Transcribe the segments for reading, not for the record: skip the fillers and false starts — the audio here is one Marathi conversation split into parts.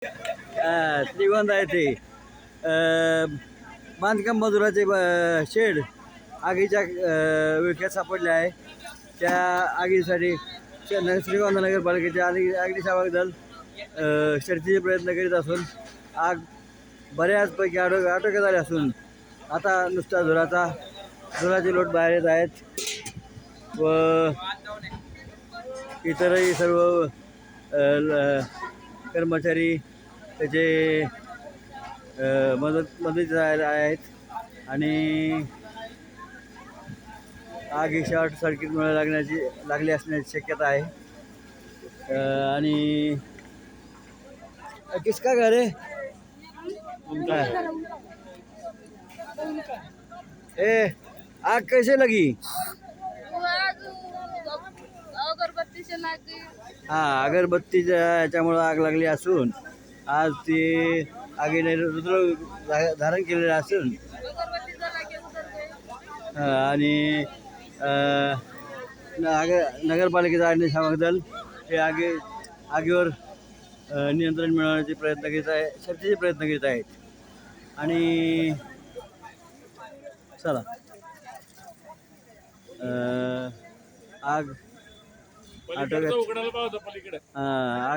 श्रीगोंदा येथे बांधकाम मजुराचे शेड आगीच्या विळख्यात सापडले आहे. त्या आगीसाठी श्रीगोंदा नगरपालिकेचे अग्निशामक दल शर्थीचे प्रयत्न करीत असून आग बऱ्याचपैकी आटोक्यात आली असून आता नुसता धुराचे लोट बाहेर येत आहेत व इतरही सर्व कर्मचारी त्याचे मदतीत आहेत आणि आगी शॉर्ट सर्किटमुळे लागली असण्याची शक्यता आहे. आणि किसका घर है उनका है. ए आग कैसे लगी? अगरबत्ती से लागी. हाँ, अगरबत्तीच्या याच्यामुळं आग लागली असून आज ती आगीने रुद्र धारण केलेलं असून अगरबत्ती जला के उधर गए. आणि नगरपालिकेचा अग्निशामक दल हे आगीवर नियंत्रण मिळवण्याचे प्रयत्न करीत आहे, शर्थीचे प्रयत्न करीत आहेत. आणि चला आग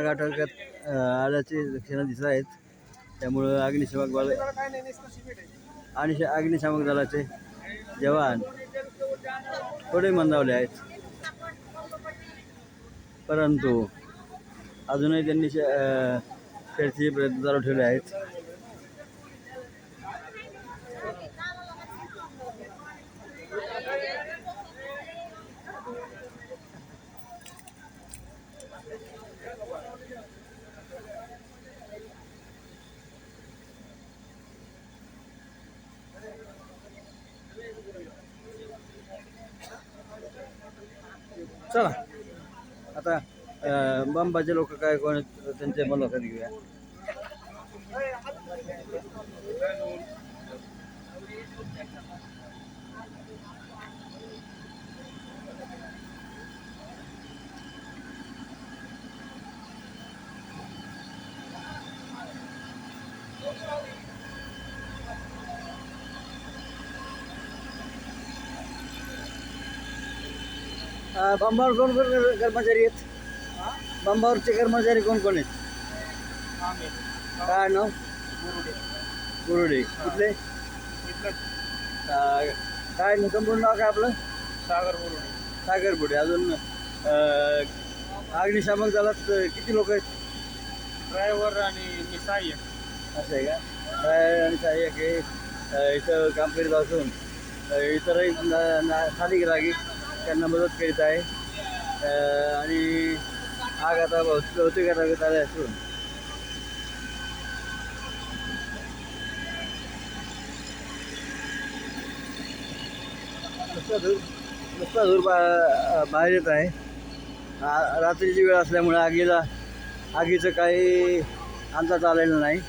आटोक्यात आल्याचे लक्षणं दिसत आहेत. त्यामुळं अग्निशामक दलाचे जवान थोडे मंदावले आहेत, परंतु अजूनही त्यांनी शर्थीचे प्रयत्न चालू ठेवले आहेत. चला आता बंबाचे लोक काय कोण त्यांचे मुलाखत घेऊया. बंबावर कोण कोण कर्मचारी आहेत? बंबावरचे कर्मचारी कोण कोण आहेत? काय नाव? गुरुडे. कुठले? काय संपूर्ण नाव काय आपलं? सागर बुडे. अजून अग्निशामक दलात किती लोक आहेत? ड्रायव्हर आणि मी सहाय्यक. असं आहे का? ड्रायव्हर आणि सहाय्यक हे इथं काम करीत असून इतरही खाली गिरागी त्यांना मदत करीत आहे. आणि आग आता बहुतेक आटोक्यात आले असून नुसता धूर बाहेर येत आहे. रात्रीची वेळ असल्यामुळे आगीचं काही अंदाज आलेला नाही.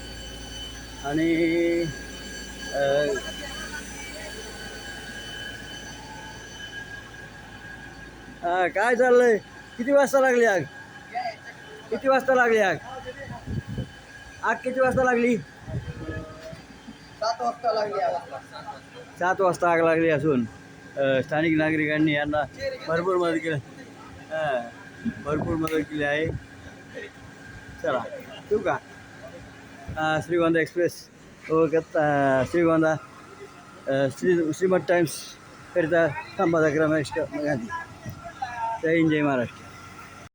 आणि काय चाललंय? किती वाजता लागली आग? किती वाजता लागली आग? आग किती वाजता लागली? 7 वाजता लागली. 7 वाजता आग लागली असून स्थानिक नागरिकांनी यांना भरपूर मदत केली आहे. चला ठेवू का? श्रीगोंदा एक्सप्रेस श्रीगोंदा श्रीमठ टाइम्स करिता संपादक रमेश गांधी. जय हिंद, जय महाराष्ट्र.